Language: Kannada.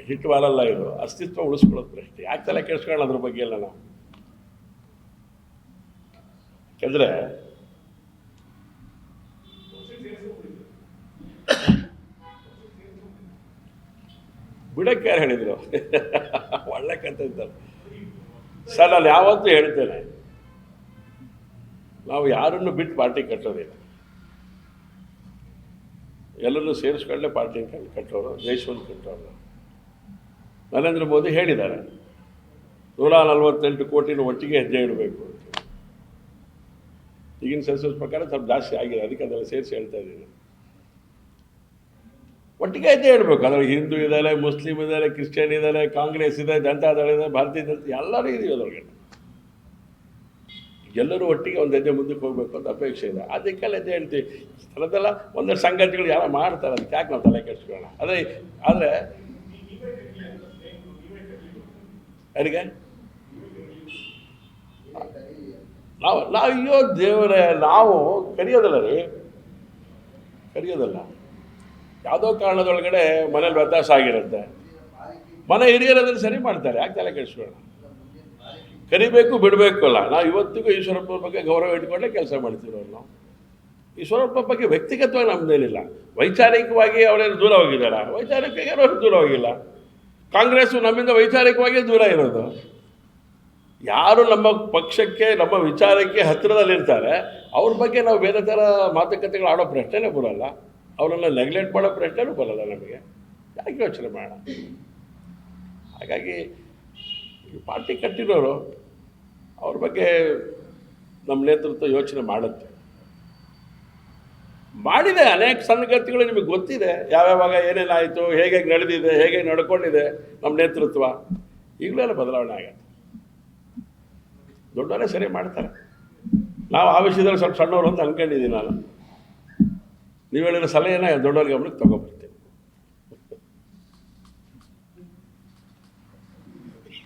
ಹಿಟ್ ವಾಲಲ್ಲ ಇದು, ಅಸ್ತಿತ್ವ ಉಳಿಸ್ಕೊಳ್ಳೋದು ಪ್ರಶ್ನೆ. ಯಾಕೆ ತಲೆ ಕೆಡಿಸ್ಕೊಳ್ಳೋಣ ಅದ್ರ ಬಗ್ಗೆ ಎಲ್ಲ ನಾವು? ಯಾಕೆಂದರೆ ಬಿಡಕ್ಕೆ ಯಾರು ಹೇಳಿದರು? ಒಳ್ಳೆ ಕಥೆ ಇದ್ದಾರೆ ಸರ್. ನಾನು ಯಾವತ್ತೂ ಹೇಳ್ತೇನೆ, ನಾವು ಯಾರನ್ನು ಬಿಟ್ಟು ಪಾರ್ಟಿ ಕಟ್ಟೋದಿಲ್ಲ, ಎಲ್ಲರನ್ನೂ ಸೇರಿಸ್ಕೊಂಡೇ ಪಾರ್ಟಿ ಕಟ್ಟೋರು, ದೇಶವನ್ನು ಕಟ್ಟೋರು. ನರೇಂದ್ರ ಮೋದಿ ಹೇಳಿದ್ದಾರೆ 148 ಕೋಟಿನ ಒಟ್ಟಿಗೆ ಹೆಜ್ಜೆ ಇಡಬೇಕು ಅಂತ. ಈಗಿನ ಸೆನ್ಸಸ್ ಪ್ರಕಾರ ಸ್ವಲ್ಪ ಜಾಸ್ತಿ ಆಗಿದೆ, ಅದಕ್ಕೆ ಅದೆಲ್ಲ ಸೇರಿಸಿ ಹೇಳ್ತಾ ಇದ್ದೀನಿ. ಒಟ್ಟಿಗೆ ಹೆಜ್ಜೆ ಇಡಬೇಕು. ಅದರಲ್ಲಿ ಹಿಂದೂ ಇದ್ದಾರೆ, ಮುಸ್ಲಿಂ ಇದ್ದಾರೆ, ಕ್ರಿಶ್ಚಿಯನ್ ಇದ್ದಾರೆ, ಕಾಂಗ್ರೆಸ್ ಇದೆ, ಜನತಾದಳ ಇದೆ, ಭಾರತೀಯ ಜನತಾ, ಎಲ್ಲರೂ ಇದೀವಿ ಅದರೊಳಗೆ. ಎಲ್ಲರೂ ಒಟ್ಟಿಗೆ ಒಂದು ಹೆಜ್ಜೆ ಮುಂದಕ್ಕೆ ಹೋಗಬೇಕು ಅಂತ ಅಪೇಕ್ಷೆ ಇದೆ. ಅದಕ್ಕೆಲ್ಲ ಹೆಜ್ಜೆ ಹೇಳ್ತೀವಿ. ಥರದ್ದೆಲ್ಲ ಒಂದಷ್ಟು ಸಂಗತಿಗಳು ಯಾರೋ ಮಾಡ್ತಾರೆ, ಅದಕ್ಕೆ ಯಾಕೆ ನಾವು ತಲೆ ಕೆಡಿಸ್ಕೊಳ್ಳೋಣ? ಆದರೆ ಯಾರಿಗೆ ನಾವು ಅಯ್ಯೋ ದೇವರೇ, ನಾವು ಕರೆಯೋದಲ್ಲ ರೀ, ಕರೆಯೋದಲ್ಲ. ಯಾವುದೋ ಕಾರಣದೊಳಗಡೆ ಮನೇಲಿ ವ್ಯತ್ಯಾಸ ಆಗಿರುತ್ತೆ, ಮನೆ ಹಿರಿಯರದನ್ನು ಸರಿ ಮಾಡ್ತಾರೆ, ಯಾಕೆ ತಲೆ ಕೆಡಿಸ್ಕೊಳ್ಳೋಣ? ಕರಿಬೇಕು ಬಿಡಬೇಕು ಅಲ್ಲ. ನಾವು ಇವತ್ತಿಗೂ ಈಶ್ವರಪ್ಪ ಬಗ್ಗೆ ಗೌರವ ಇಟ್ಕೊಂಡೇ ಕೆಲಸ ಮಾಡ್ತೀವಿ. ನಾವು ಈಶ್ವರಪ್ಪ ಬಗ್ಗೆ ವ್ಯಕ್ತಿಗತವಾಗಿ ನಮ್ಮದೇನಿಲ್ಲ, ವೈಚಾರಿಕವಾಗಿ ಅವರೇನು ದೂರ ಹೋಗಿದ್ದಾರೆ, ವೈಚಾರಿಕವಾಗಿ ಅವರು ದೂರ ಹೋಗಿಲ್ಲ. ಕಾಂಗ್ರೆಸ್ಸು ನಮ್ಮಿಂದ ವೈಚಾರಿಕವಾಗಿ ದೂರ ಇರೋದು. ಯಾರು ನಮ್ಮ ಪಕ್ಷಕ್ಕೆ, ನಮ್ಮ ವಿಚಾರಕ್ಕೆ ಹತ್ತಿರದಲ್ಲಿರ್ತಾರೆ ಅವ್ರ ಬಗ್ಗೆ ನಾವು ಬೇರೆ ಥರ ಮಾತುಕತೆಗಳು ಆಡೋ ಪ್ರಶ್ನೆನೇ ಬರೋಲ್ಲ, ಅವರನ್ನು ನೆಗ್ಲೆಕ್ಟ್ ಮಾಡೋ ಪ್ರಶ್ನೆನೂ ಬರೋಲ್ಲ ನಮಗೆ. ಯಾಕೆ ಯೋಚನೆ ಮಾಡೋಣ? ಹಾಗಾಗಿ ಈ ಪಾರ್ಟಿ ಕಟ್ಟಿರೋರು ಅವ್ರ ಬಗ್ಗೆ ನಮ್ಮ ನೇತೃತ್ವ ಯೋಚನೆ ಮಾಡುತ್ತೆ, ಮಾಡಿದೆ. ಅನೇಕ ಸಂಗತಿಗಳು ನಿಮಗೆ ಗೊತ್ತಿದೆ, ಯಾವ್ಯಾವಾಗ ಏನೇನಾಯಿತು, ಹೇಗೆ ನಡೆದಿದೆ, ಹೇಗೆ ನಡ್ಕೊಂಡಿದೆ ನಮ್ಮ ನೇತೃತ್ವ. ಈಗಲೂ ಎಲ್ಲ ಬದಲಾವಣೆ ಆಗತ್ತೆ. ದೊಡ್ಡವರೇ ಸರಿ ಮಾಡ್ತಾರೆ, ನಾವು ಆ ವಿಷಯದಲ್ಲಿ ಸ್ವಲ್ಪ ಸಣ್ಣವರು ಅಂತ ಅಂದ್ಕೊಂಡಿದ್ದೀನಿ ನಾನು. ನೀವು ಹೇಳಿರೋ ಸಲಹೆನ ದೊಡ್ಡವ್ರ ಗಮನಕ್ಕೆ ತೊಗೊಬರ್ತೀನಿ.